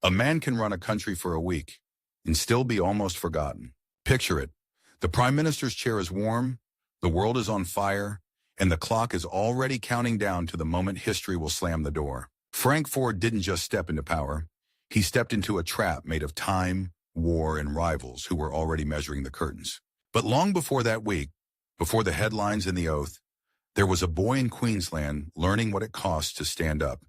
A man can run a country for a week and still be almost forgotten. Picture it. The Prime Minister's chair is warm, the world is on fire, and the clock is already counting down to the moment history will slam the door. Frank Forde didn't just step into power. He stepped into a trap made of time, war, and rivals who were already measuring the curtains. But long before that week, before the headlines and the oath, there was a boy in Queensland learning what it costs to stand up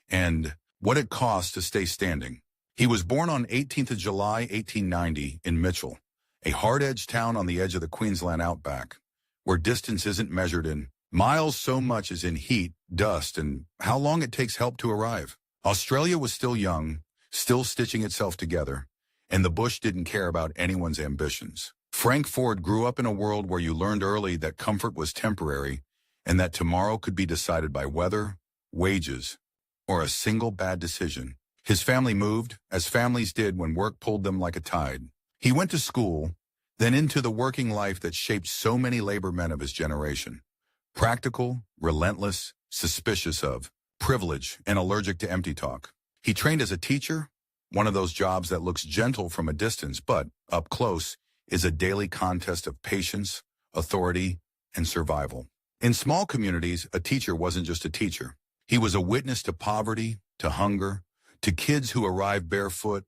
and what it costs to stay standing. He was born on 18th of July, 1890 in Mitchell, a hard-edged town on the edge of the Queensland outback, where distance isn't measured in miles so much as in heat, dust, and how long it takes help to arrive. Australia was still young, still stitching itself together, and the bush didn't care about anyone's ambitions. Frank Forde grew up in a world where you learned early that comfort was temporary and that tomorrow could be decided by weather, wages, or a single bad decision. His family moved, as families did when work pulled them like a tide. He went to school, then into the working life that shaped so many labor men of his generation. Practical, relentless, suspicious of privilege, and allergic to empty talk. He trained as a teacher, one of those jobs that looks gentle from a distance, but up close is a daily contest of patience, authority, and survival. In small communities, a teacher wasn't just a teacher. He was a witness to poverty, to hunger, to kids who arrived barefoot,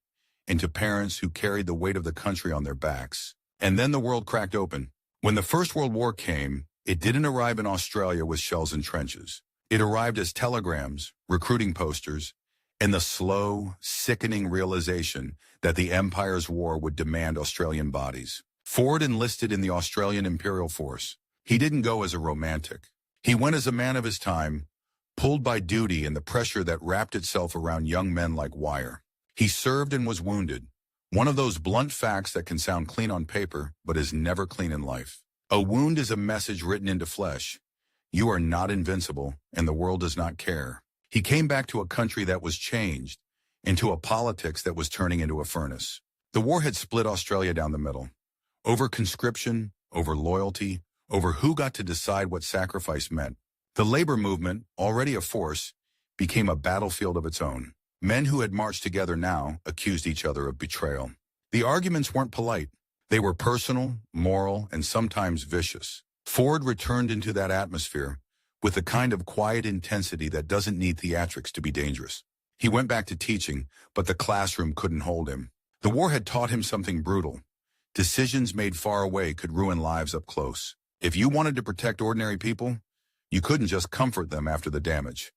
and to parents who carried the weight of the country on their backs. And then the world cracked open. When the First World War came, it didn't arrive in Australia with shells and trenches. It arrived as telegrams, recruiting posters, and the slow, sickening realization that the Empire's war would demand Australian bodies. Forde enlisted in the Australian Imperial Force. He didn't go as a romantic. He went as a man of his time, pulled by duty and the pressure that wrapped itself around young men like wire. He served and was wounded. One of those blunt facts that can sound clean on paper, but is never clean in life. A wound is a message written into flesh. You are not invincible, and the world does not care. He came back to a country that was changed, into a politics that was turning into a furnace. The war had split Australia down the middle. Over conscription, over loyalty, over who got to decide what sacrifice meant. The labor movement, already a force, became a battlefield of its own. Men who had marched together now accused each other of betrayal. The arguments weren't polite. They were personal, moral, and sometimes vicious. Forde returned into that atmosphere with the kind of quiet intensity that doesn't need theatrics to be dangerous. He went back to teaching, but the classroom couldn't hold him. The war had taught him something brutal. Decisions made far away could ruin lives up close. If you wanted to protect ordinary people, you couldn't just comfort them after the damage.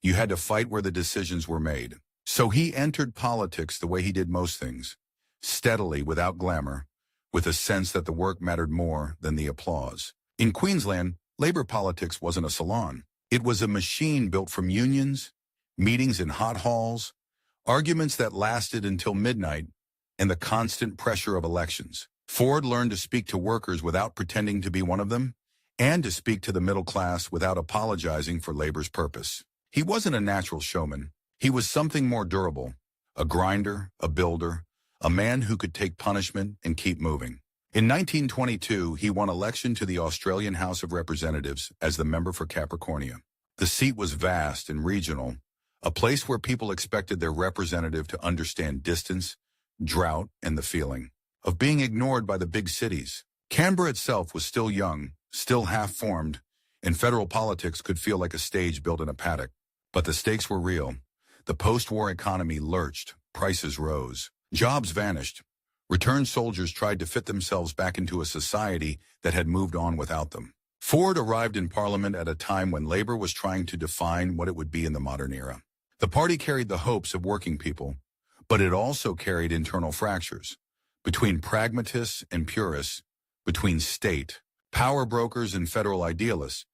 You had to fight where the decisions were made. So he entered politics the way he did most things, steadily, without glamour, with a sense that the work mattered more than the applause. In Queensland, labor politics wasn't a salon. It was a machine built from unions, meetings in hot halls, arguments that lasted until midnight, and the constant pressure of elections. Forde learned to speak to workers without pretending to be one of them, and to speak to the middle class without apologizing for labor's purpose. He wasn't a natural showman. He was something more durable, a grinder, a builder, a man who could take punishment and keep moving. In 1922, he won election to the Australian House of Representatives as the member for Capricornia. The seat was vast and regional, a place where people expected their representative to understand distance, drought, and the feeling of being ignored by the big cities. Canberra itself was still young, still half-formed, and federal politics could feel like a stage built in a paddock. But the stakes were real. The post-war economy lurched, prices rose, jobs vanished. Returned soldiers tried to fit themselves back into a society that had moved on without them. Forde arrived in Parliament at a time when labor was trying to define what it would be in the modern era. The party carried the hopes of working people, but it also carried internal fractures between pragmatists and purists, between state, power brokers and federal idealists,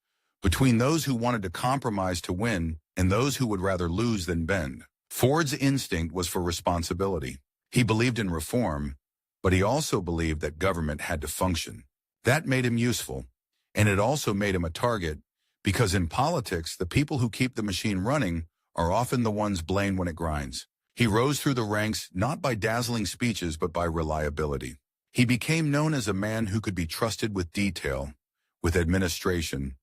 between those who wanted to compromise to win and those who would rather lose than bend. Forde's instinct was for responsibility. He believed in reform, but he also believed that government had to function. That made him useful, and it also made him a target, because in politics, the people who keep the machine running are often the ones blamed when it grinds. He rose through the ranks not by dazzling speeches but by reliability. He became known as a man who could be trusted with detail, with administration,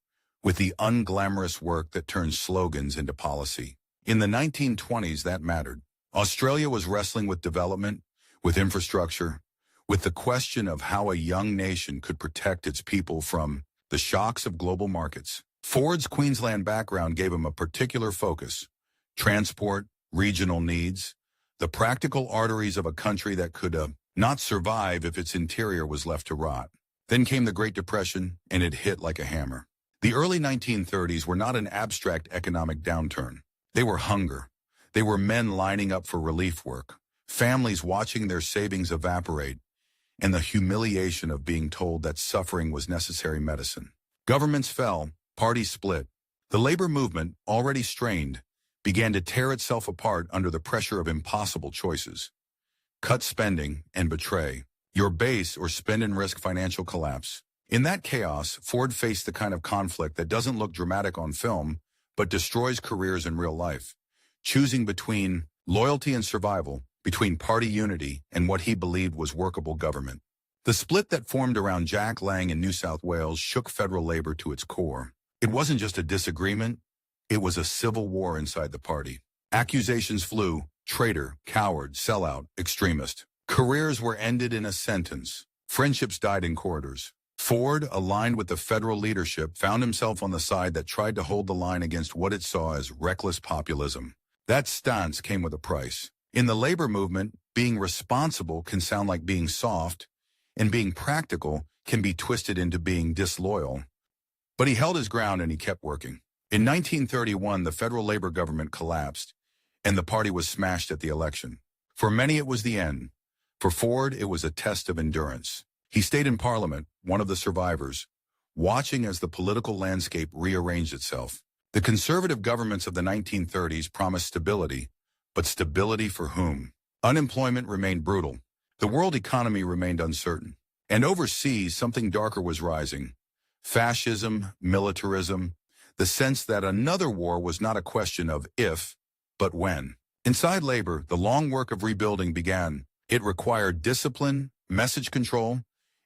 with the unglamorous work that turns slogans into policy. In the 1920s, that mattered. Australia was wrestling with development, with infrastructure, with the question of how a young nation could protect its people from the shocks of global markets. Forde's Queensland background gave him a particular focus: transport, regional needs, the practical arteries of a country that could not survive if its interior was left to rot. Then came the Great Depression, and it hit like a hammer. The early 1930s were not an abstract economic downturn. They were hunger. They were men lining up for relief work, families watching their savings evaporate, and the humiliation of being told that suffering was necessary medicine. Governments fell, parties split. The labor movement, already strained, began to tear itself apart under the pressure of impossible choices. Cut spending and betray your base, or spend and risk financial collapse. In that chaos, Forde faced the kind of conflict that doesn't look dramatic on film, but destroys careers in real life, choosing between loyalty and survival, between party unity and what he believed was workable government. The split that formed around Jack Lang in New South Wales shook federal labor to its core. It wasn't just a disagreement, it was a civil war inside the party. Accusations flew: traitor, coward, sellout, extremist. Careers were ended in a sentence. Friendships died in corridors. Forde, aligned with the federal leadership, found himself on the side that tried to hold the line against what it saw as reckless populism. That stance came with a price. In the labor movement, being responsible can sound like being soft, and being practical can be twisted into being disloyal. But he held his ground and he kept working. In 1931, the federal labor government collapsed, and the party was smashed at the election. For many, it was the end. For Forde, it was a test of endurance. He stayed in Parliament, one of the survivors, watching as the political landscape rearranged itself. The conservative governments of the 1930s promised stability, but stability for whom? Unemployment remained brutal. The world economy remained uncertain. And overseas, something darker was rising: fascism, militarism, the sense that another war was not a question of if, but when. Inside labor, the long work of rebuilding began. It required discipline, message control,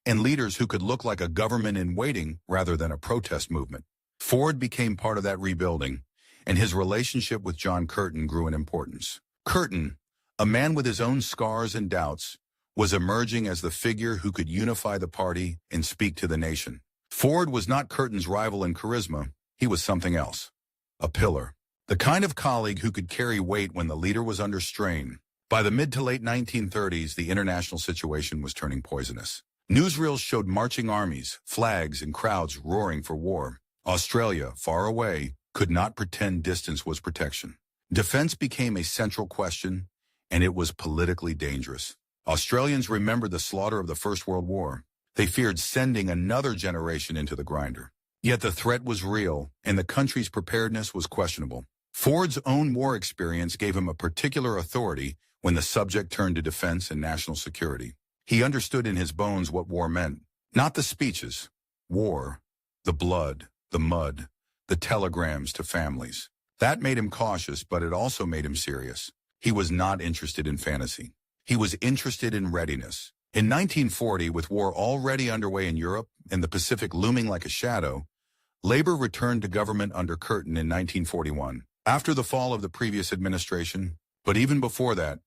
and leaders who could look like a government in waiting rather than a protest movement. Forde became part of that rebuilding, and his relationship with John Curtin grew in importance. Curtin, a man with his own scars and doubts, was emerging as the figure who could unify the party and speak to the nation. Forde was not Curtin's rival in charisma. He was something else: a pillar. The kind of colleague who could carry weight when the leader was under strain. By the mid to late 1930s, the international situation was turning poisonous. Newsreels showed marching armies, flags, and crowds roaring for war. Australia, far away, could not pretend distance was protection. Defense became a central question, and it was politically dangerous. Australians remembered the slaughter of the First World War. They feared sending another generation into the grinder. Yet the threat was real, and the country's preparedness was questionable. Forde's own war experience gave him a particular authority when the subject turned to defense and national security. He understood in his bones what war meant. Not the speeches. War, the blood, the mud, the telegrams to families. That made him cautious, but it also made him serious. He was not interested in fantasy. He was interested in readiness. In 1940, with war already underway in Europe and the Pacific looming like a shadow, labor returned to government under Curtin in 1941, after the fall of the previous administration. But even before that,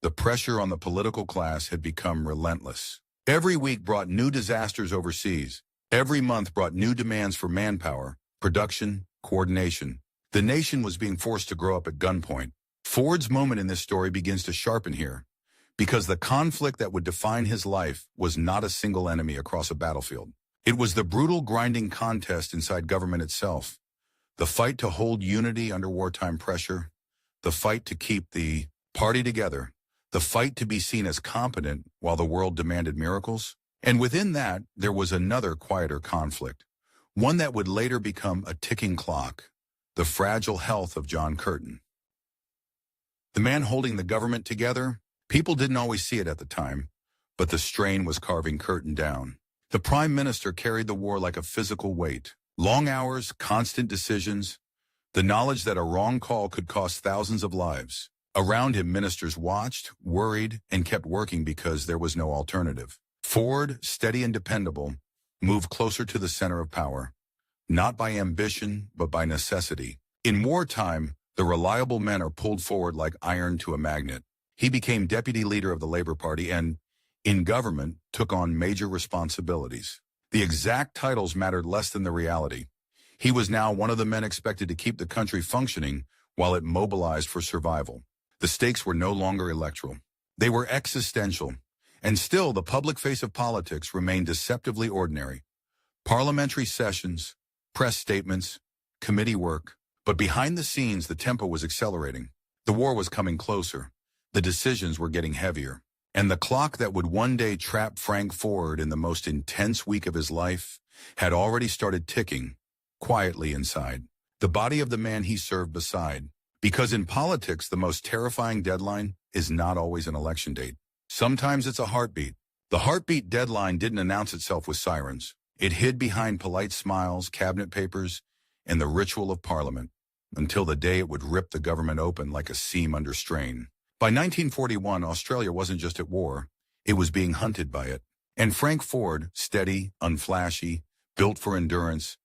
the pressure on the political class had become relentless. Every week brought new disasters overseas. Every month brought new demands for manpower, production, coordination. The nation was being forced to grow up at gunpoint. Forde's moment in this story begins to sharpen here, because the conflict that would define his life was not a single enemy across a battlefield. It was the brutal grinding contest inside government itself. The fight to hold unity under wartime pressure. The fight to keep the party together. The fight to be seen as competent while the world demanded miracles. And within that, there was another quieter conflict, one that would later become a ticking clock: the fragile health of John Curtin. The man holding the government together. People didn't always see it at the time, but the strain was carving Curtin down. The Prime Minister carried the war like a physical weight. Long hours, constant decisions, the knowledge that a wrong call could cost thousands of lives. Around him, ministers watched, worried, and kept working because there was no alternative. Forde, steady and dependable, moved closer to the center of power, not by ambition, but by necessity. In wartime, the reliable men are pulled forward like iron to a magnet. He became deputy leader of the Labour Party and, in government, took on major responsibilities. The exact titles mattered less than the reality. He was now one of the men expected to keep the country functioning while it mobilized for survival. The stakes were no longer electoral. They were existential. And still, the public face of politics remained deceptively ordinary. Parliamentary sessions, press statements, committee work. But behind the scenes, the tempo was accelerating. The war was coming closer. The decisions were getting heavier. And the clock that would one day trap Frank Forde in the most intense week of his life had already started ticking, quietly inside, the body of the man he served beside. Because in politics, the most terrifying deadline is not always an election date. Sometimes it's a heartbeat. The heartbeat deadline didn't announce itself with sirens. It hid behind polite smiles, cabinet papers, and the ritual of Parliament, until the day it would rip the government open like a seam under strain. By 1941, Australia wasn't just at war, it was being hunted by it. And Frank Forde, steady, unflashy, built for endurance,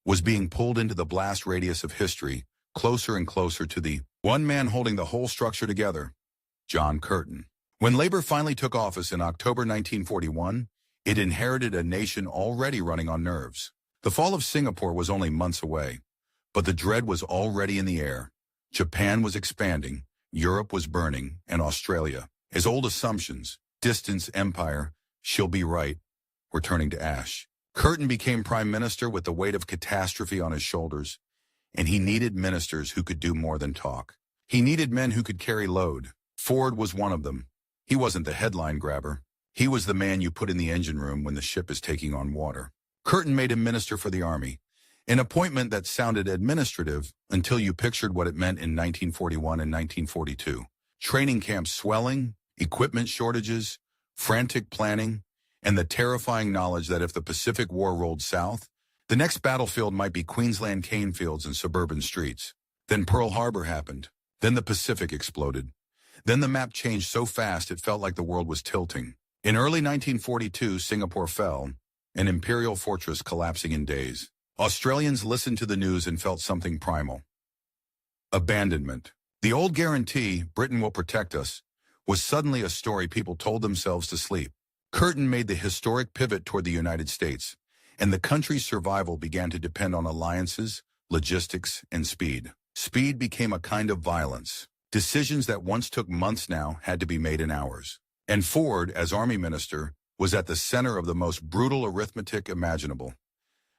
was being pulled into the blast radius of history, closer and closer to the one man holding the whole structure together, John Curtin. When Labour finally took office in October 1941, it inherited a nation already running on nerves. The fall of Singapore was only months away, but the dread was already in the air. Japan was expanding, Europe was burning, and Australia, his old assumptions, distance, empire, she'll be right, were turning to ash. Curtin became Prime Minister with the weight of catastrophe on his shoulders, and he needed ministers who could do more than talk. He needed men who could carry load. Forde was one of them. He wasn't the headline grabber. He was the man you put in the engine room when the ship is taking on water. Curtin made him Minister for the Army, an appointment that sounded administrative until you pictured what it meant in 1941 and 1942. Training camps swelling, equipment shortages, frantic planning, and the terrifying knowledge that if the Pacific War rolled south, the next battlefield might be Queensland cane fields and suburban streets. Then Pearl Harbor happened. Then the Pacific exploded. Then the map changed so fast it felt like the world was tilting. In early 1942, Singapore fell, an imperial fortress collapsing in days. Australians listened to the news and felt something primal. Abandonment. The old guarantee, Britain will protect us, was suddenly a story people told themselves to sleep. Curtin made the historic pivot toward the United States, and the country's survival began to depend on alliances, logistics, and speed. Speed became a kind of violence. Decisions that once took months now had to be made in hours. And Forde, as Army Minister, was at the center of the most brutal arithmetic imaginable.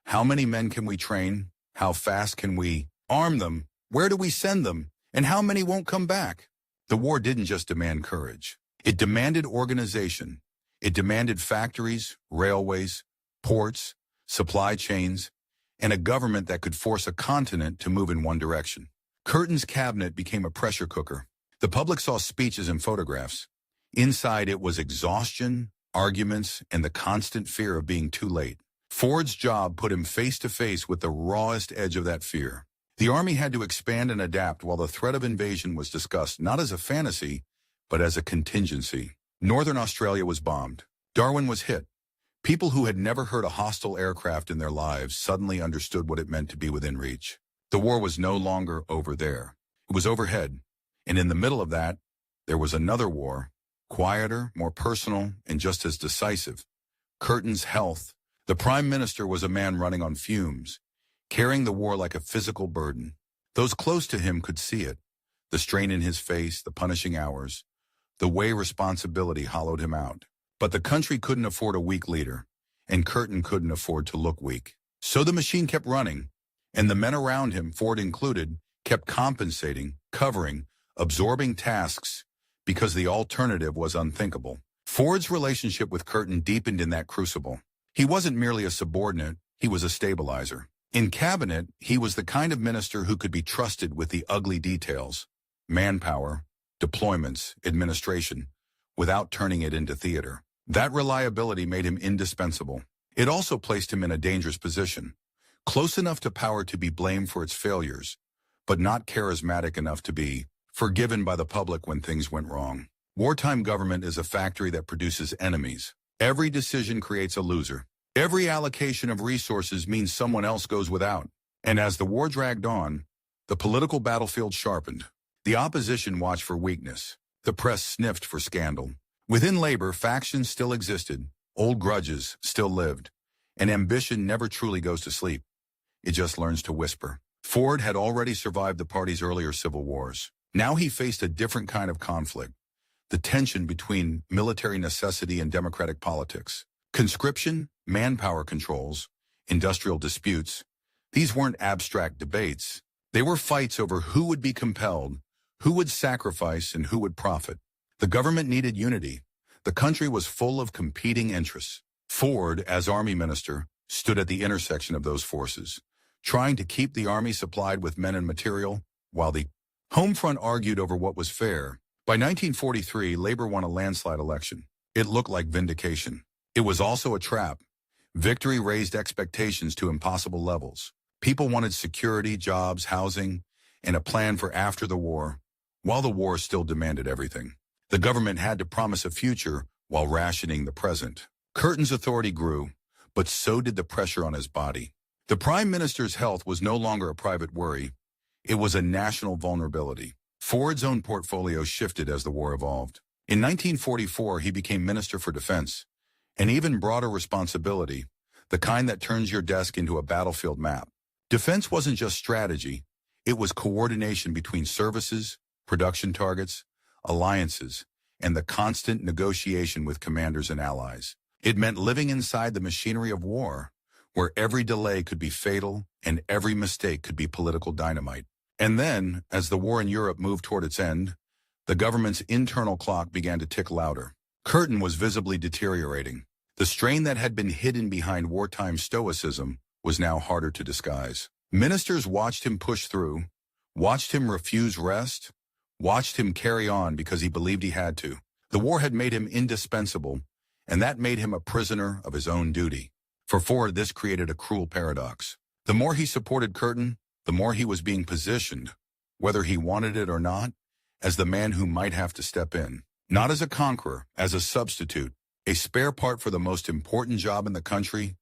How many men can we train? How fast can we arm them? Where do we send them? And how many won't come back? The war didn't just demand courage. It demanded organization. It demanded factories, railways, ports, supply chains, and a government that could force a continent to move in one direction. Curtin's cabinet became a pressure cooker. The public saw speeches and photographs. Inside it was exhaustion, arguments, and the constant fear of being too late. Forde's job put him face to face with the rawest edge of that fear. The army had to expand and adapt while the threat of invasion was discussed not as a fantasy, but as a contingency. Northern Australia was bombed. Darwin was hit. People who had never heard a hostile aircraft in their lives suddenly understood what it meant to be within reach. The war was no longer over there. It was overhead. And in the middle of that, there was another war, quieter, more personal, and just as decisive. Curtin's health. The Prime Minister was a man running on fumes, carrying the war like a physical burden. Those close to him could see it. The strain in his face, the punishing hours, the way responsibility hollowed him out. But the country couldn't afford a weak leader, and Curtin couldn't afford to look weak. So the machine kept running, and the men around him, Forde included, kept compensating, covering, absorbing tasks, because the alternative was unthinkable. Forde's relationship with Curtin deepened in that crucible. He wasn't merely a subordinate, he was a stabilizer. In cabinet, he was the kind of minister who could be trusted with the ugly details, manpower, deployments, administration, without turning it into theater. That reliability made him indispensable. It also placed him in a dangerous position, close enough to power to be blamed for its failures, but not charismatic enough to be forgiven by the public when things went wrong. Wartime government is a factory that produces enemies. Every decision creates a loser. Every allocation of resources means someone else goes without. And as the war dragged on, the political battlefield sharpened. The opposition watched for weakness. The press sniffed for scandal. Within labor, factions still existed, old grudges still lived, and ambition never truly goes to sleep. It just learns to whisper. Forde had already survived the party's earlier civil wars. Now he faced a different kind of conflict, the tension between military necessity and democratic politics. Conscription, manpower controls, industrial disputes, these weren't abstract debates. They were fights over who would be compelled, who would sacrifice, and who would profit. The government needed unity. The country was full of competing interests. Forde, as army minister, stood at the intersection of those forces, trying to keep the army supplied with men and material, while the home front argued over what was fair. By 1943, Labor won a landslide election. It looked like vindication. It was also a trap. Victory raised expectations to impossible levels. People wanted security, jobs, housing, and a plan for after the war, while the war still demanded everything. The government had to promise a future while rationing the present. Curtin's authority grew, but so did the pressure on his body. The Prime Minister's health was no longer a private worry. It was a national vulnerability. Forde's own portfolio shifted as the war evolved. In 1944, he became Minister for Defense, an even broader responsibility, the kind that turns your desk into a battlefield map. Defense wasn't just strategy. It was coordination between services, production targets, alliances, and the constant negotiation with commanders and allies. It meant living inside the machinery of war, where every delay could be fatal and every mistake could be political dynamite. And then, as the war in Europe moved toward its end, the government's internal clock began to tick louder. Curtin was visibly deteriorating. The strain that had been hidden behind wartime stoicism was now harder to disguise. Ministers watched him push through, watched him refuse rest, watched him carry on because he believed he had to. The war had made him indispensable, and that made him a prisoner of his own duty. For Forde, this created a cruel paradox. The more he supported Curtin, the more he was being positioned, whether he wanted it or not, as the man who might have to step in. Not as a conqueror, as a substitute, a spare part for the most important job in the country,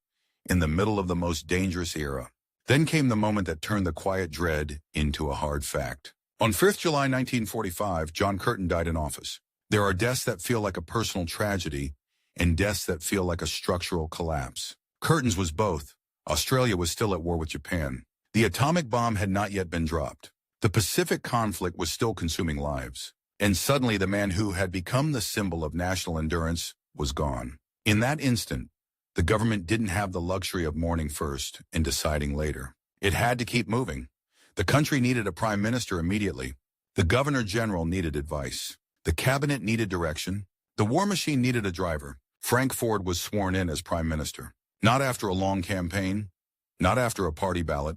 in the middle of the most dangerous era. Then came the moment that turned the quiet dread into a hard fact. On 5th July 1945, John Curtin died in office. There are deaths that feel like a personal tragedy and deaths that feel like a structural collapse. Curtin's was both. Australia was still at war with Japan. The atomic bomb had not yet been dropped. The Pacific conflict was still consuming lives. And suddenly the man who had become the symbol of national endurance was gone. In that instant, the government didn't have the luxury of mourning first and deciding later. It had to keep moving. The country needed a prime minister immediately. The governor general needed advice. The cabinet needed direction. The war machine needed a driver. Frank Forde was sworn in as prime minister. Not after a long campaign, not after a party ballot,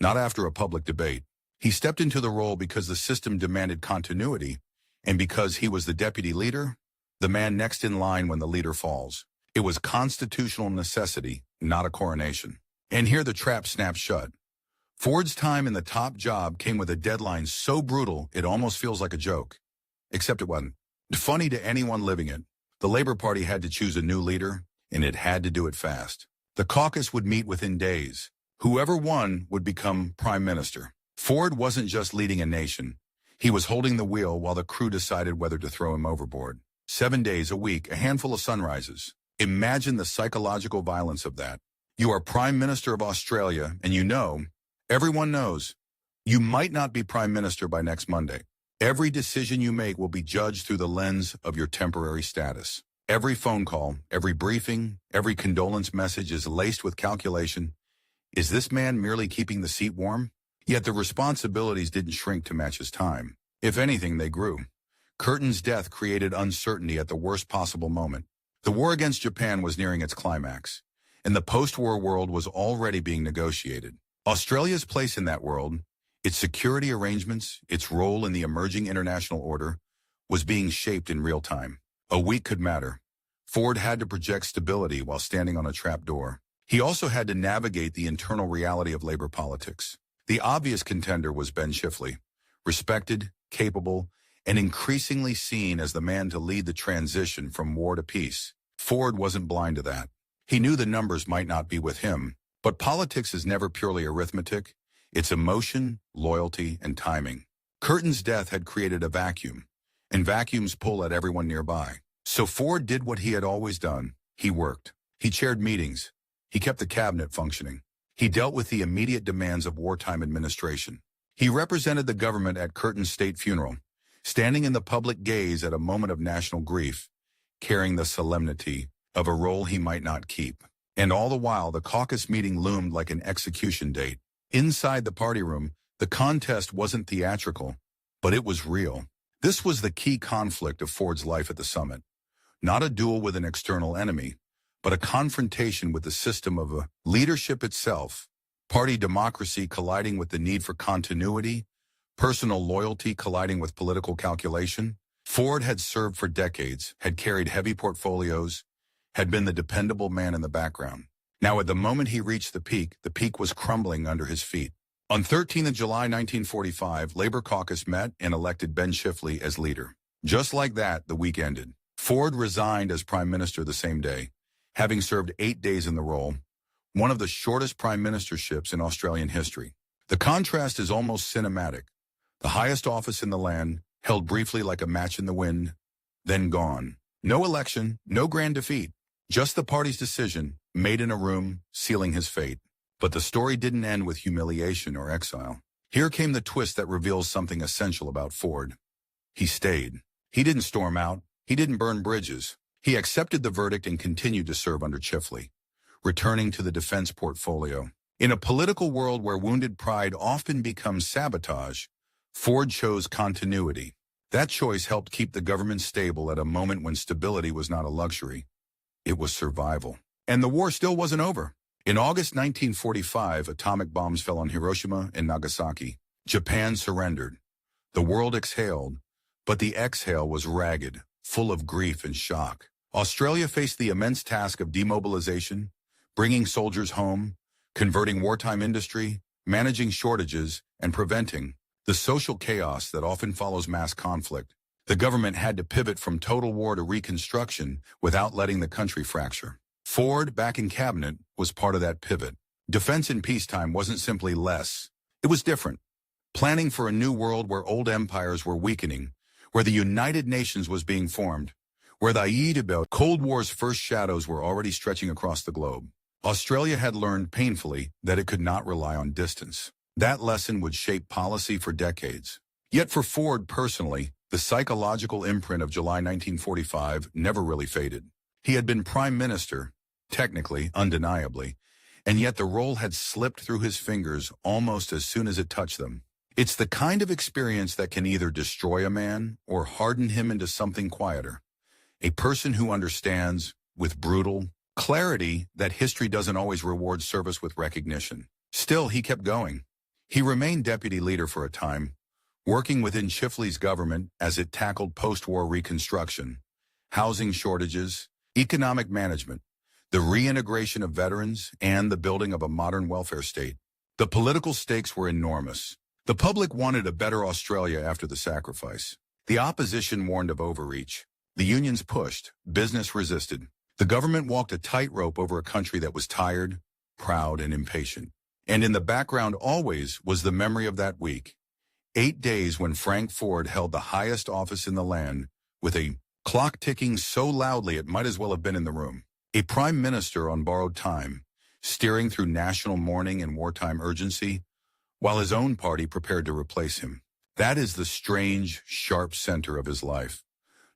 not after a public debate. He stepped into the role because the system demanded continuity and because he was the deputy leader, the man next in line when the leader falls. It was constitutional necessity, not a coronation. And here the trap snapped shut. Forde's time in the top job came with a deadline so brutal it almost feels like a joke. Except it wasn't. Funny to anyone living it. The Labour Party had to choose a new leader, and it had to do it fast. The caucus would meet within days. Whoever won would become prime minister. Forde wasn't just leading a nation. He was holding the wheel while the crew decided whether to throw him overboard. 7 days a week, a handful of sunrises. Imagine the psychological violence of that. You are Prime Minister of Australia, and you know, everyone knows, you might not be Prime Minister by next Monday. Every decision you make will be judged through the lens of your temporary status. Every phone call, every briefing, every condolence message is laced with calculation. Is this man merely keeping the seat warm? Yet the responsibilities didn't shrink to match his time. If anything, they grew. Curtin's death created uncertainty at the worst possible moment. The war against Japan was nearing its climax, and the post-war world was already being negotiated. Australia's place in that world, its security arrangements, its role in the emerging international order, was being shaped in real time. A week could matter. Forde had to project stability while standing on a trapdoor. He also had to navigate the internal reality of labor politics. The obvious contender was Ben Chifley, respected, capable, and increasingly seen as the man to lead the transition from war to peace. Forde wasn't blind to that. He knew the numbers might not be with him, but politics is never purely arithmetic. It's emotion, loyalty, and timing. Curtin's death had created a vacuum, and vacuums pull at everyone nearby. So Forde did what he had always done. He worked. He chaired meetings. He kept the cabinet functioning. He dealt with the immediate demands of wartime administration. He represented the government at Curtin's state funeral, standing in the public gaze at a moment of national grief, carrying the solemnity of a role he might not keep. And all the while, the caucus meeting loomed like an execution date. Inside the party room, the contest wasn't theatrical, but it was real. This was the key conflict of Forde's life at the summit. Not a duel with an external enemy, but a confrontation with the system of leadership itself. Party democracy colliding with the need for continuity, personal loyalty colliding with political calculation. Forde had served for decades, had carried heavy portfolios, had been the dependable man in the background. Now at the moment he reached the peak was crumbling under his feet. On 13th of July 1945, Labour caucus met and elected Ben Chifley as leader. Just like that, the week ended. Forde resigned as Prime Minister the same day, having served 8 days in the role, one of the shortest prime ministerships in Australian history. The contrast is almost cinematic. The highest office in the land, held briefly like a match in the wind, then gone. No election, no grand defeat, just the party's decision, made in a room, sealing his fate. But the story didn't end with humiliation or exile. Here came the twist that reveals something essential about Forde. He stayed. He didn't storm out. He didn't burn bridges. He accepted the verdict and continued to serve under Chifley, returning to the defense portfolio. In a political world where wounded pride often becomes sabotage, Forde chose continuity. That choice helped keep the government stable at a moment when stability was not a luxury. It was survival. And the war still wasn't over. In August 1945, atomic bombs fell on Hiroshima and Nagasaki. Japan surrendered. The world exhaled, but the exhale was ragged, full of grief and shock. Australia faced the immense task of demobilization, bringing soldiers home, converting wartime industry, managing shortages, and preventing the social chaos that often follows mass conflict. The government had to pivot from total war to reconstruction without letting the country fracture. Forde, back in cabinet, was part of that pivot. Defense in peacetime wasn't simply less. It was different. Planning for a new world where old empires were weakening, where the United Nations was being formed, where the Cold War's first shadows were already stretching across the globe. Australia had learned painfully that it could not rely on distance. That lesson would shape policy for decades. Yet for Forde personally, the psychological imprint of July 1945 never really faded. He had been Prime Minister, technically, undeniably, and yet the role had slipped through his fingers almost as soon as it touched them. It's the kind of experience that can either destroy a man or harden him into something quieter. A person who understands, with brutal clarity, that history doesn't always reward service with recognition. Still, he kept going. He remained deputy leader for a time, working within Chifley's government as it tackled post-war reconstruction, housing shortages, economic management, the reintegration of veterans, and the building of a modern welfare state. The political stakes were enormous. The public wanted a better Australia after the sacrifice. The opposition warned of overreach. The unions pushed, business resisted. The government walked a tightrope over a country that was tired, proud, and impatient. And in the background always was the memory of that week. 8 days when Frank Forde held the highest office in the land, with a clock ticking so loudly it might as well have been in the room. A prime minister on borrowed time, steering through national mourning and wartime urgency, while his own party prepared to replace him. That is the strange, sharp center of his life.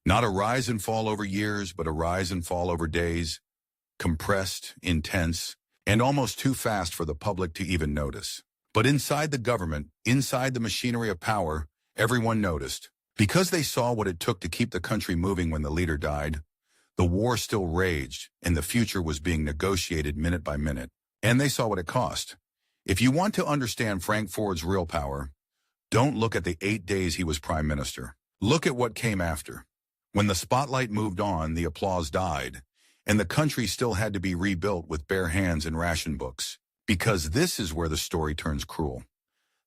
Not a rise and fall over years, but a rise and fall over days, compressed, intense, and almost too fast for the public to even notice. But inside the government, inside the machinery of power, everyone noticed. Because they saw what it took to keep the country moving when the leader died, the war still raged, and the future was being negotiated minute by minute. And they saw what it cost. If you want to understand Frank Forde's real power, don't look at the 8 days he was Prime Minister. Look at what came after. When the spotlight moved on, the applause died, and the country still had to be rebuilt with bare hands and ration books. Because this is where the story turns cruel.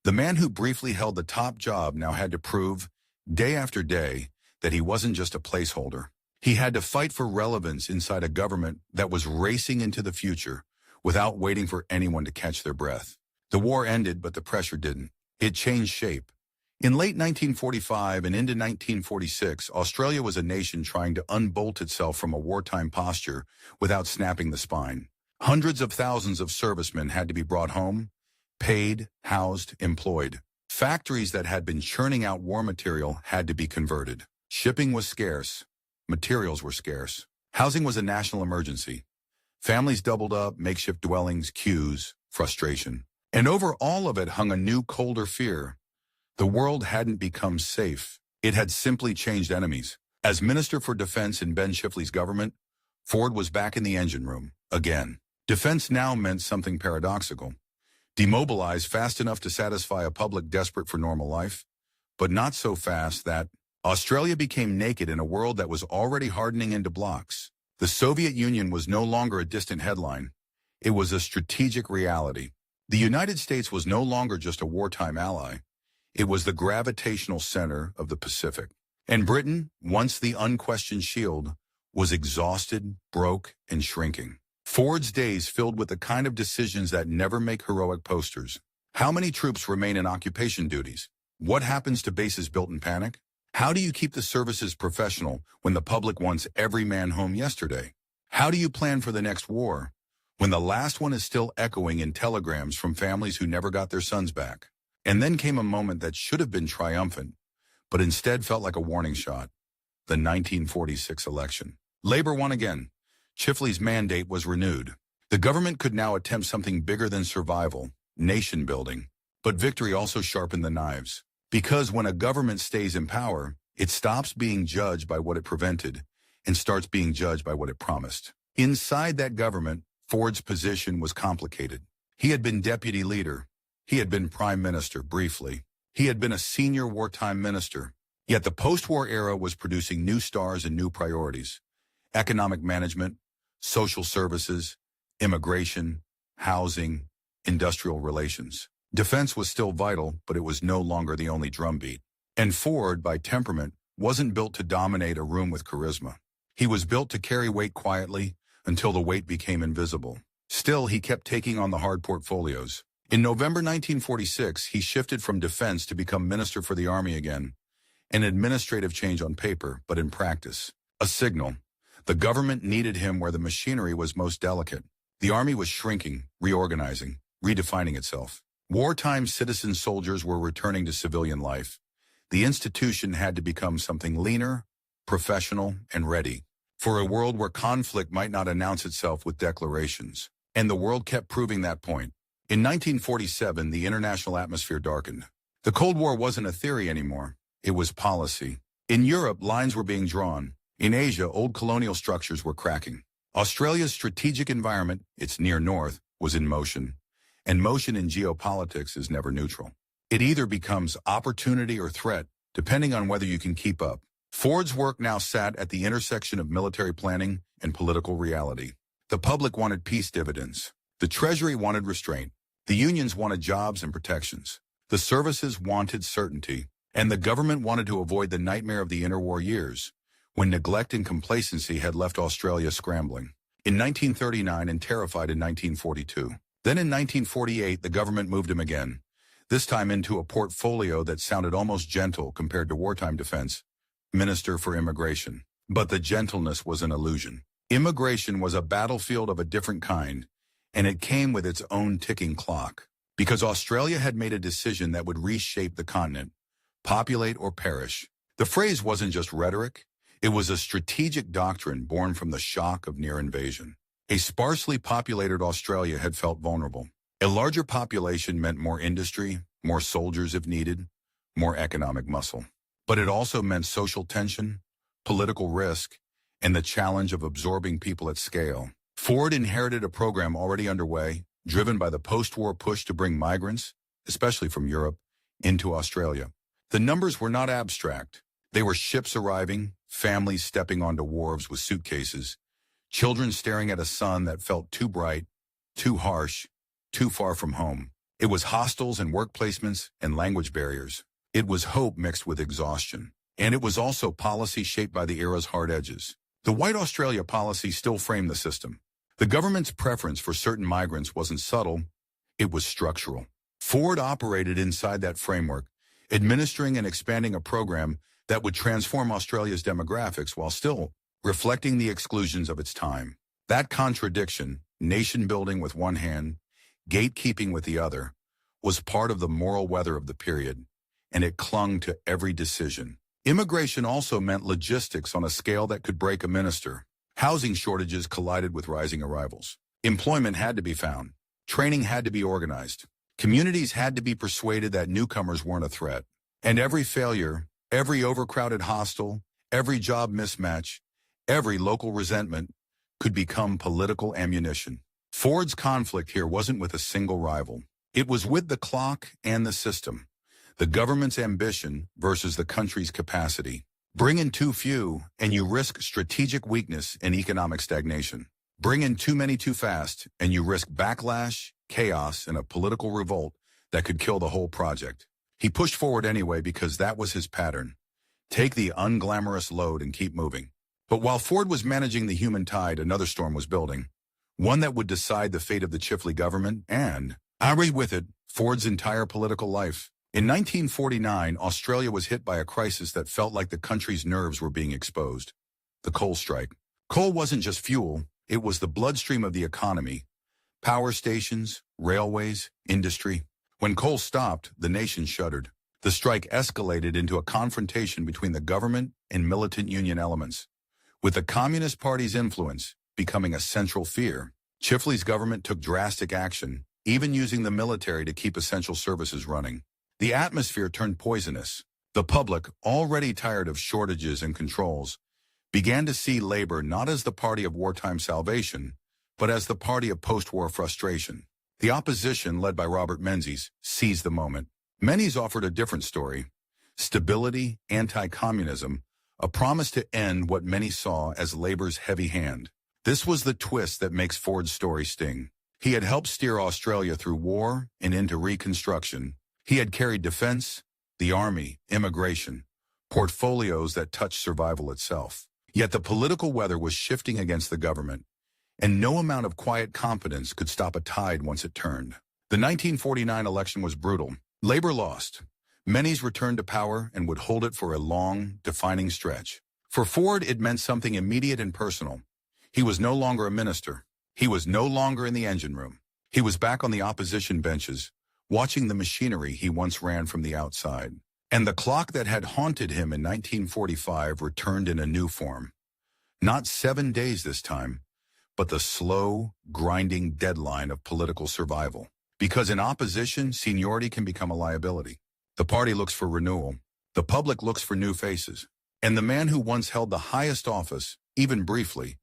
The man who briefly held the top job now had to prove, day after day, that he wasn't just a placeholder. He had to fight for relevance inside a government that was racing into the future without waiting for anyone to catch their breath. The war ended, but the pressure didn't. It changed shape. In late 1945 and into 1946, Australia was a nation trying to unbolt itself from a wartime posture without snapping the spine. Hundreds of thousands of servicemen had to be brought home, paid, housed, employed. Factories that had been churning out war material had to be converted. Shipping was scarce. Materials were scarce. Housing was a national emergency. Families doubled up, makeshift dwellings, queues, frustration. And over all of it hung a new, colder fear. The world hadn't become safe. It had simply changed enemies. As Minister for Defense in Ben Chifley's government, Forde was back in the engine room, again. Defense now meant something paradoxical. Demobilize fast enough to satisfy a public desperate for normal life, but not so fast that Australia became naked in a world that was already hardening into blocks. The Soviet Union was no longer a distant headline. It was a strategic reality. The United States was no longer just a wartime ally. It was the gravitational center of the Pacific. And Britain, once the unquestioned shield, was exhausted, broke, and shrinking. Forde's days filled with the kind of decisions that never make heroic posters. How many troops remain in occupation duties? What happens to bases built in panic? How do you keep the services professional when the public wants every man home yesterday? How do you plan for the next war when the last one is still echoing in telegrams from families who never got their sons back? And then came a moment that should have been triumphant, but instead felt like a warning shot. The 1946 election. Labor won again. Chifley's mandate was renewed. The government could now attempt something bigger than survival, nation building. But victory also sharpened the knives. Because when a government stays in power, it stops being judged by what it prevented and starts being judged by what it promised. Inside that government, Forde's position was complicated. He had been deputy leader. He had been prime minister briefly. He had been a senior wartime minister. Yet the post-war era was producing new stars and new priorities. Economic management, social services, immigration, housing, industrial relations. Defense was still vital, but it was no longer the only drumbeat. And Forde, by temperament, wasn't built to dominate a room with charisma. He was built to carry weight quietly until the weight became invisible. Still, he kept taking on the hard portfolios. In November 1946, he shifted from defense to become Minister for the Army again. An administrative change on paper, but in practice. A signal. The government needed him where the machinery was most delicate. The Army was shrinking, reorganizing, redefining itself. Wartime citizen soldiers were returning to civilian life. The institution had to become something leaner, professional, and ready for a world where conflict might not announce itself with declarations. And the world kept proving that point. In 1947, the international atmosphere darkened. The Cold War wasn't a theory anymore. It was policy. In Europe, lines were being drawn. In Asia, old colonial structures were cracking. Australia's strategic environment, its near north, was in motion. And motion in geopolitics is never neutral. It either becomes opportunity or threat, depending on whether you can keep up. Forde's work now sat at the intersection of military planning and political reality. The public wanted peace dividends. The Treasury wanted restraint. The unions wanted jobs and protections. The services wanted certainty. And the government wanted to avoid the nightmare of the interwar years, when neglect and complacency had left Australia scrambling. In 1939 and terrified in 1942. Then in 1948, the government moved him again, this time into a portfolio that sounded almost gentle compared to wartime defense, Minister for Immigration. But the gentleness was an illusion. Immigration was a battlefield of a different kind, and it came with its own ticking clock. Because Australia had made a decision that would reshape the continent, populate or perish. The phrase wasn't just rhetoric, it was a strategic doctrine born from the shock of near invasion. A sparsely populated Australia had felt vulnerable. A larger population meant more industry, more soldiers if needed, more economic muscle. But it also meant social tension, political risk, and the challenge of absorbing people at scale. Forde inherited a program already underway, driven by the post-war push to bring migrants, especially from Europe, into Australia. The numbers were not abstract. They were ships arriving, families stepping onto wharves with suitcases, children staring at a sun that felt too bright, too harsh, too far from home. It was hostels and work placements and language barriers. It was hope mixed with exhaustion. And it was also policy shaped by the era's hard edges. The White Australia policy still framed the system. The government's preference for certain migrants wasn't subtle, it was structural. Forde operated inside that framework, administering and expanding a program that would transform Australia's demographics while still reflecting the exclusions of its time. That contradiction, nation-building with one hand, gatekeeping with the other, was part of the moral weather of the period, and it clung to every decision. Immigration also meant logistics on a scale that could break a minister. Housing shortages collided with rising arrivals. Employment had to be found. Training had to be organized. Communities had to be persuaded that newcomers weren't a threat. And every failure, every overcrowded hostel, every job mismatch, every local resentment could become political ammunition. Forde's conflict here wasn't with a single rival. It was with the clock and the system, the government's ambition versus the country's capacity. Bring in too few, and you risk strategic weakness and economic stagnation. Bring in too many too fast, and you risk backlash, chaos, and a political revolt that could kill the whole project. He pushed forward anyway because that was his pattern. Take the unglamorous load and keep moving. But while Forde was managing the human tide, another storm was building, one that would decide the fate of the Chifley government and, with it, Forde's entire political life. In 1949, Australia was hit by a crisis that felt like the country's nerves were being exposed. The coal strike. Coal wasn't just fuel, it was the bloodstream of the economy. Power stations, railways, industry. When coal stopped, the nation shuddered. The strike escalated into a confrontation between the government and militant union elements. With the Communist Party's influence becoming a central fear, Chifley's government took drastic action, even using the military to keep essential services running. The atmosphere turned poisonous. The public, already tired of shortages and controls, began to see Labour not as the party of wartime salvation, but as the party of post-war frustration. The opposition, led by Robert Menzies, seized the moment. Menzies offered a different story: stability, anti-communism, a promise to end what many saw as Labour's heavy hand. This was the twist that makes Forde's story sting. He had helped steer Australia through war and into reconstruction. He had carried defense, the army, immigration, portfolios that touched survival itself. Yet the political weather was shifting against the government, and no amount of quiet confidence could stop a tide once it turned. The 1949 election was brutal. Labour lost. Menzies returned to power and would hold it for a long, defining stretch. For Forde, it meant something immediate and personal. He was no longer a minister. He was no longer in the engine room. He was back on the opposition benches, watching the machinery he once ran from the outside. And the clock that had haunted him in 1945 returned in a new form. Not 7 days this time, but the slow, grinding deadline of political survival. Because in opposition, seniority can become a liability. The party looks for renewal. The public looks for new faces. And the man who once held the highest office, even briefly,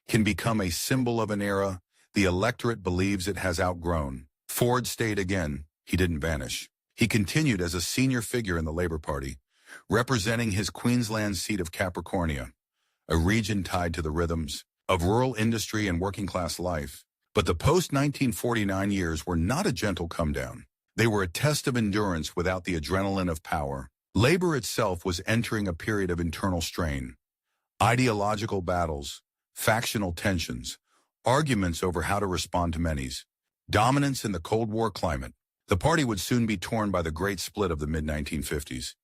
can become a symbol of an era the electorate believes it has outgrown. Forde stayed again. He didn't vanish. He continued as a senior figure in the Labour Party, representing his Queensland seat of Capricornia, a region tied to the rhythms of rural industry and working-class life. But the post-1949 years were not a gentle come-down. They were a test of endurance without the adrenaline of power. Labour itself was entering a period of internal strain. Ideological battles, factional tensions, arguments over how to respond to Menzies, dominance in the Cold War climate. The party would soon be torn by the great split of the mid-1950s.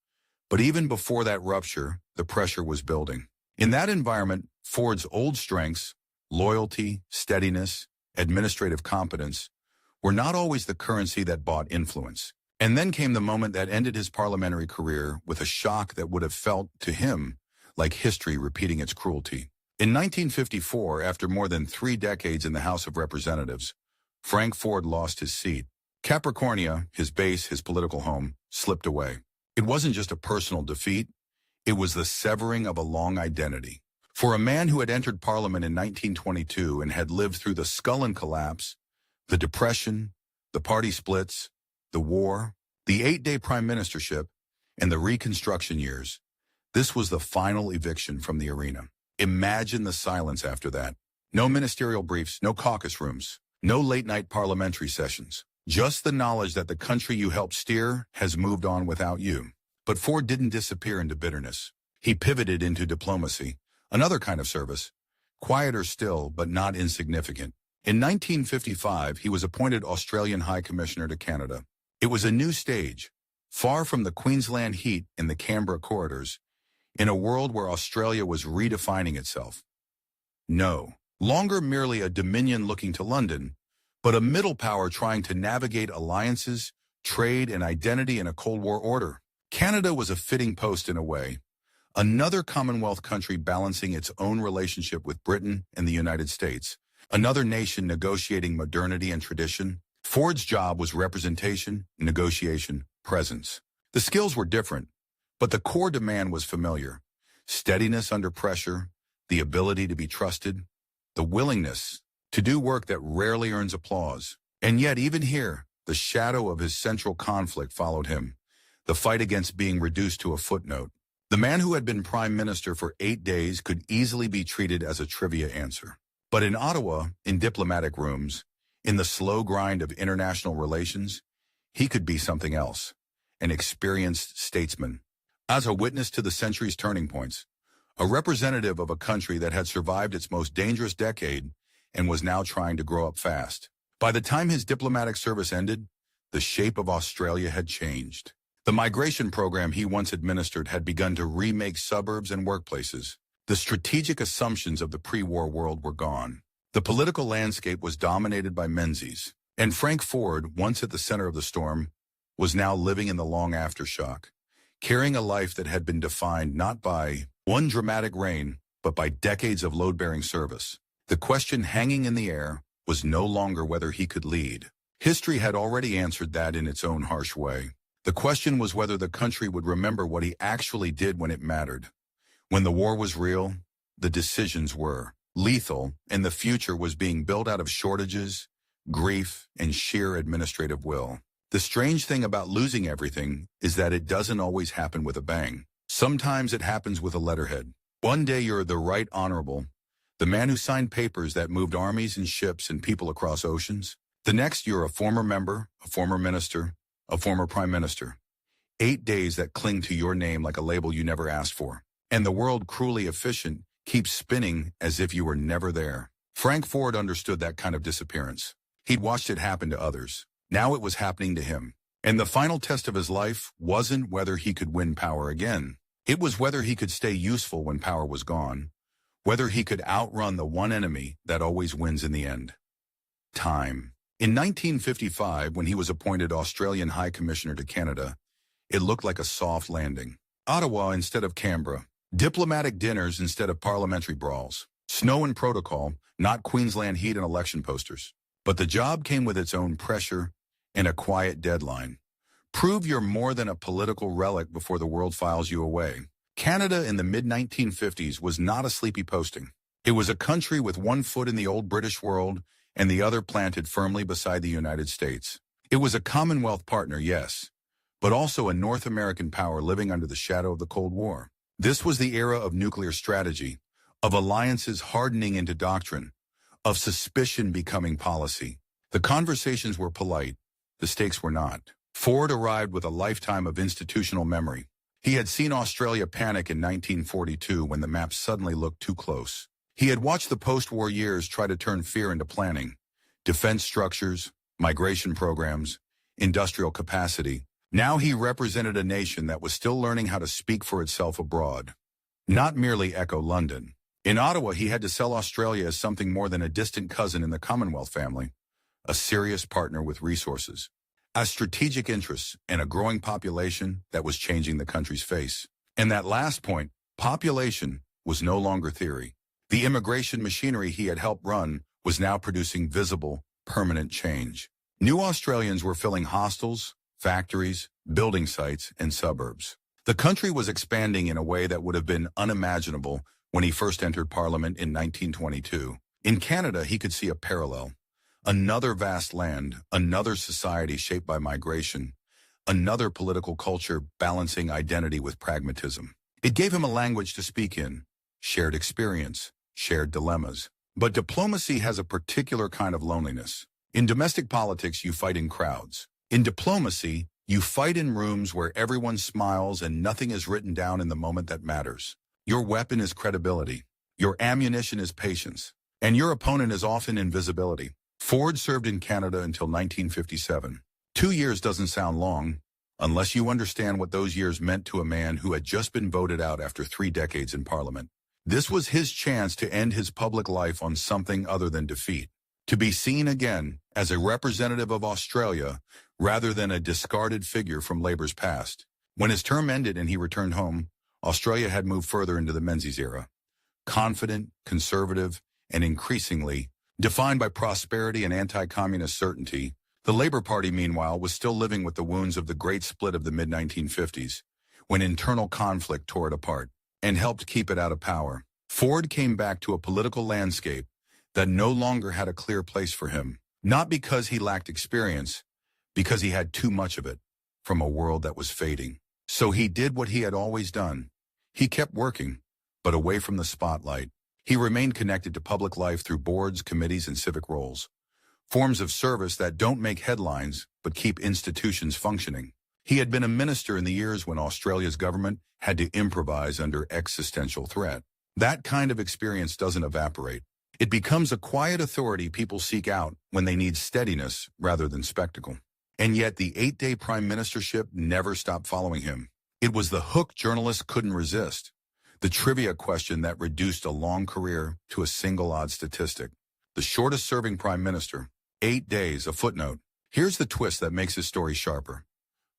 But even before that rupture, the pressure was building. In that environment, Forde's old strengths, loyalty, steadiness, administrative competence, were not always the currency that bought influence. And then came the moment that ended his parliamentary career with a shock that would have felt, to him, like history repeating its cruelty. In 1954, after more than 3 decades in the House of Representatives, Frank Forde lost his seat. Capricornia, his base, his political home, slipped away. It wasn't just a personal defeat, it was the severing of a long identity. For a man who had entered Parliament in 1922 and had lived through the Scullin collapse, the Depression, the party splits, the war, the 8-day Prime Ministership, and the Reconstruction years, this was the final eviction from the arena. Imagine the silence after that. No ministerial briefs, no caucus rooms, no late-night parliamentary sessions. Just the knowledge that the country you helped steer has moved on without you. But Forde didn't disappear into bitterness. He pivoted into diplomacy, another kind of service, quieter still, but not insignificant. In 1955, he was appointed Australian High Commissioner to Canada. It was a new stage, far from the Queensland heat in the Canberra corridors, in a world where Australia was redefining itself. No longer merely a dominion looking to London, but a middle power trying to navigate alliances, trade, and identity in a Cold War order. Canada was a fitting post in a way, another Commonwealth country balancing its own relationship with Britain and the United States, another nation negotiating modernity and tradition. Forde's job was representation, negotiation, presence. The skills were different, but the core demand was familiar. Steadiness under pressure, the ability to be trusted, the willingness to do work that rarely earns applause. And yet, even here, the shadow of his central conflict followed him, the fight against being reduced to a footnote. The man who had been Prime Minister for 8 days could easily be treated as a trivia answer. But in Ottawa, in diplomatic rooms, in the slow grind of international relations, he could be something else, an experienced statesman. As a witness to the century's turning points, a representative of a country that had survived its most dangerous decade and was now trying to grow up fast. By the time his diplomatic service ended, the shape of Australia had changed. The migration program he once administered had begun to remake suburbs and workplaces. The strategic assumptions of the pre-war world were gone. The political landscape was dominated by Menzies, and Frank Forde, once at the center of the storm, was now living in the long aftershock, carrying a life that had been defined not by one dramatic reign, but by decades of load-bearing service. The question hanging in the air was no longer whether he could lead. History had already answered that in its own harsh way. The question was whether the country would remember what he actually did when it mattered. When the war was real, the decisions were lethal, and the future was being built out of shortages, grief, and sheer administrative will. The strange thing about losing everything is that it doesn't always happen with a bang. Sometimes it happens with a letterhead. One day you're the Right Honorable, the man who signed papers that moved armies and ships and people across oceans. The next you're a former member, a former minister, a former prime minister. 8 days that cling to your name like a label you never asked for. And the world, cruelly efficient, keeps spinning as if you were never there. Frank Forde understood that kind of disappearance. He'd watched it happen to others. Now it was happening to him. And the final test of his life wasn't whether he could win power again. It was whether he could stay useful when power was gone, whether he could outrun the one enemy that always wins in the end. Time. In 1955, when he was appointed Australian High Commissioner to Canada, it looked like a soft landing. Ottawa instead of Canberra. Diplomatic dinners instead of parliamentary brawls. Snow and protocol, not Queensland heat and election posters. But the job came with its own pressure and a quiet deadline. Prove you're more than a political relic before the world files you away. Canada in the mid-1950s was not a sleepy posting. It was a country with one foot in the old British world and the other planted firmly beside the United States. It was a Commonwealth partner, yes, but also a North American power living under the shadow of the Cold War. This was the era of nuclear strategy, of alliances hardening into doctrine, of suspicion becoming policy. The conversations were polite, the stakes were not. Forde arrived with a lifetime of institutional memory. He had seen Australia panic in 1942 when the map suddenly looked too close. He had watched the post-war years try to turn fear into planning. Defense structures, migration programs, industrial capacity. Now he represented a nation that was still learning how to speak for itself abroad, not merely echo London. In Ottawa, he had to sell Australia as something more than a distant cousin in the Commonwealth family, a serious partner with resources, as strategic interests, and a growing population that was changing the country's face. And that last point, population, was no longer theory. The immigration machinery he had helped run was now producing visible, permanent change. New Australians were filling hostels, factories, building sites, and suburbs. The country was expanding in a way that would have been unimaginable when he first entered Parliament in 1922. In Canada, he could see a parallel. Another vast land, another society shaped by migration, another political culture balancing identity with pragmatism. It gave him a language to speak in, shared experience, shared dilemmas. But diplomacy has a particular kind of loneliness. In domestic politics, you fight in crowds. In diplomacy, you fight in rooms where everyone smiles and nothing is written down in the moment that matters. Your weapon is credibility. Your ammunition is patience. And your opponent is often invisibility. Forde served in Canada until 1957. 2 years doesn't sound long unless you understand what those years meant to a man who had just been voted out after 3 decades in Parliament. This was his chance to end his public life on something other than defeat, to be seen again as a representative of Australia rather than a discarded figure from Labour's past. When his term ended and he returned home, Australia had moved further into the Menzies era. Confident, conservative, and increasingly defined by prosperity and anti-communist certainty, the Labour Party, meanwhile, was still living with the wounds of the great split of the mid-1950s, when internal conflict tore it apart and helped keep it out of power. Forde came back to a political landscape that no longer had a clear place for him, not because he lacked experience, because he had too much of it from a world that was fading. So he did what he had always done. He kept working, but away from the spotlight. He remained connected to public life through boards, committees, and civic roles, forms of service that don't make headlines but keep institutions functioning. He had been a minister in the years when Australia's government had to improvise under existential threat. That kind of experience doesn't evaporate. It becomes a quiet authority people seek out when they need steadiness rather than spectacle. And yet the 8-day prime ministership never stopped following him. It was the hook journalists couldn't resist, the trivia question that reduced a long career to a single odd statistic. The shortest serving prime minister, 8 days, a footnote. Here's the twist that makes his story sharper.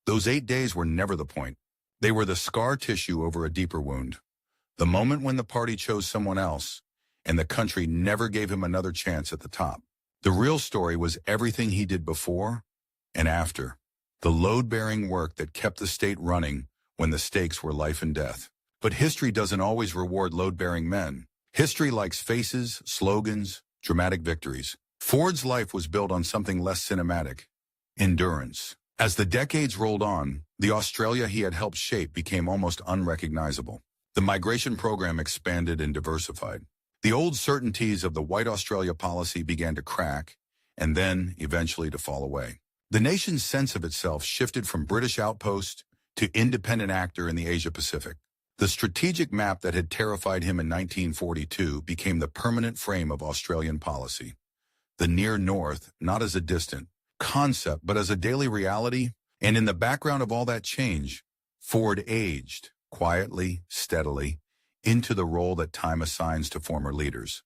Those 8 days were never the point. They were the scar tissue over a deeper wound. The moment when the party chose someone else, and the country never gave him another chance at the top. The real story was everything he did before and after. The load-bearing work that kept the state running when the stakes were life and death. But history doesn't always reward load-bearing men. History likes faces, slogans, dramatic victories. Forde's life was built on something less cinematic: endurance. As the decades rolled on, the Australia he had helped shape became almost unrecognizable. The migration program expanded and diversified. The old certainties of the White Australia policy began to crack, and then, eventually, to fall away. The nation's sense of itself shifted from British outpost to independent actor in the Asia-Pacific. The strategic map that had terrified him in 1942 became the permanent frame of Australian policy. The near north, not as a distant concept, but as a daily reality, and in the background of all that change, Forde aged, quietly, steadily, into the role that time assigns to former leaders.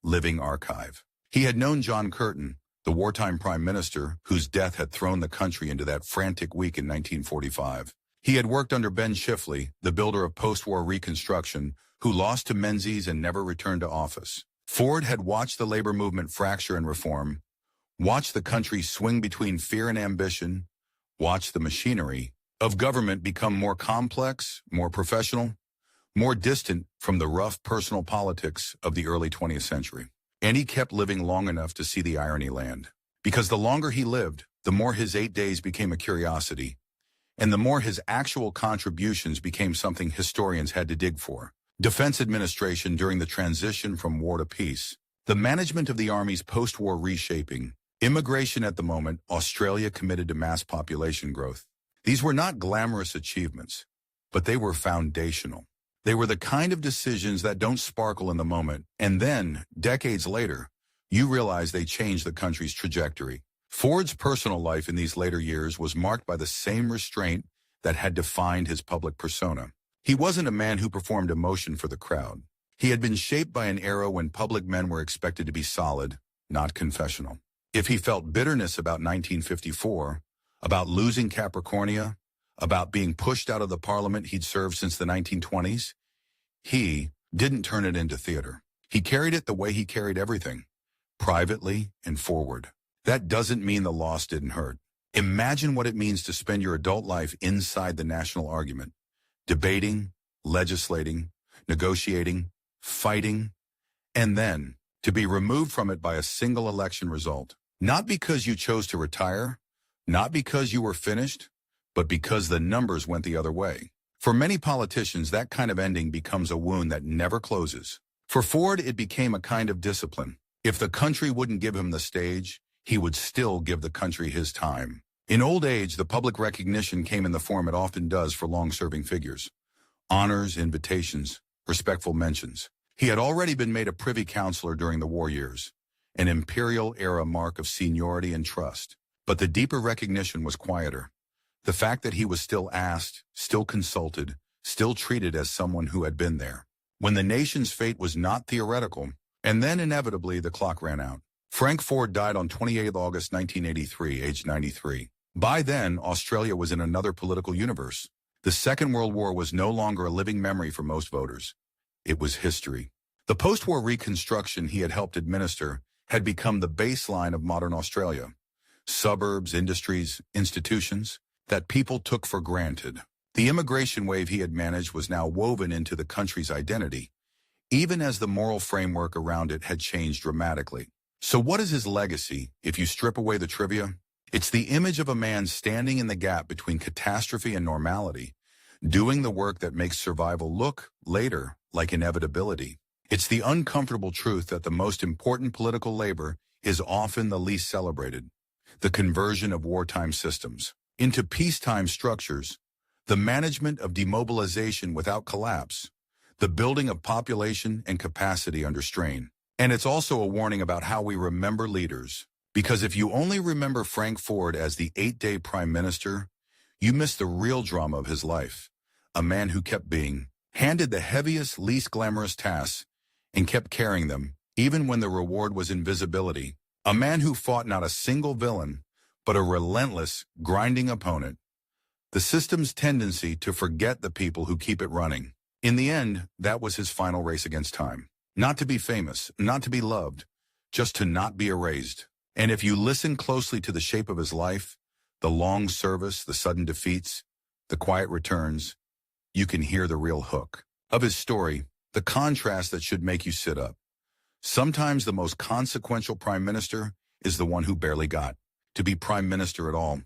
Living archive. He had known John Curtin, the wartime prime minister whose death had thrown the country into that frantic week in 1945. He had worked under Ben Chifley, the builder of post-war reconstruction, who lost to Menzies and never returned to office. Forde had watched the labor movement fracture and reform, watched the country swing between fear and ambition, watched the machinery of government become more complex, more professional, more distant from the rough personal politics of the early 20th century. And he kept living long enough to see the irony land. Because the longer he lived, the more his 8 days became a curiosity, and the more his actual contributions became something historians had to dig for. Defense administration during the transition from war to peace, the management of the Army's post-war reshaping, immigration at the moment, Australia committed to mass population growth. These were not glamorous achievements, but they were foundational. They were the kind of decisions that don't sparkle in the moment, and then, decades later, you realize they changed the country's trajectory. Forde's personal life in these later years was marked by the same restraint that had defined his public persona. He wasn't a man who performed emotion for the crowd. He had been shaped by an era when public men were expected to be solid, not confessional. If he felt bitterness about 1954, about losing Capricornia, about being pushed out of the parliament he'd served since the 1920s, he didn't turn it into theater. He carried it the way he carried everything, privately and forward. That doesn't mean the loss didn't hurt. Imagine what it means to spend your adult life inside the national argument, debating, legislating, negotiating, fighting, and then to be removed from it by a single election result. Not because you chose to retire, not because you were finished, but because the numbers went the other way. For many politicians, that kind of ending becomes a wound that never closes. For Forde, it became a kind of discipline. If the country wouldn't give him the stage, he would still give the country his time. In old age, the public recognition came in the form it often does for long-serving figures: honors, invitations, respectful mentions. He had already been made a privy councillor during the war years, an imperial-era mark of seniority and trust. But the deeper recognition was quieter. The fact that he was still asked, still consulted, still treated as someone who had been there. When the nation's fate was not theoretical, and then inevitably the clock ran out. Frank Forde died on 28 August 1983, aged 93. By then, Australia was in another political universe. The Second World War was no longer a living memory for most voters. It was history. The post-war reconstruction he had helped administer had become the baseline of modern Australia. Suburbs, industries, institutions that people took for granted. The immigration wave he had managed was now woven into the country's identity, even as the moral framework around it had changed dramatically. So what is his legacy, if you strip away the trivia? It's the image of a man standing in the gap between catastrophe and normality, doing the work that makes survival look, later, like inevitability. It's the uncomfortable truth that the most important political labor is often the least celebrated. The conversion of wartime systems into peacetime structures, the management of demobilization without collapse, the building of population and capacity under strain. And it's also a warning about how we remember leaders. Because if you only remember Frank Forde as the 8-day Prime Minister, you miss the real drama of his life. A man who kept being handed the heaviest, least glamorous tasks and kept carrying them, even when the reward was invisibility. A man who fought not a single villain, but a relentless, grinding opponent. The system's tendency to forget the people who keep it running. In the end, that was his final race against time. Not to be famous, not to be loved, just to not be erased. And if you listen closely to the shape of his life, the long service, the sudden defeats, the quiet returns, you can hear the real hook of his story, the contrast that should make you sit up. Sometimes the most consequential prime minister is the one who barely got to be prime minister at all.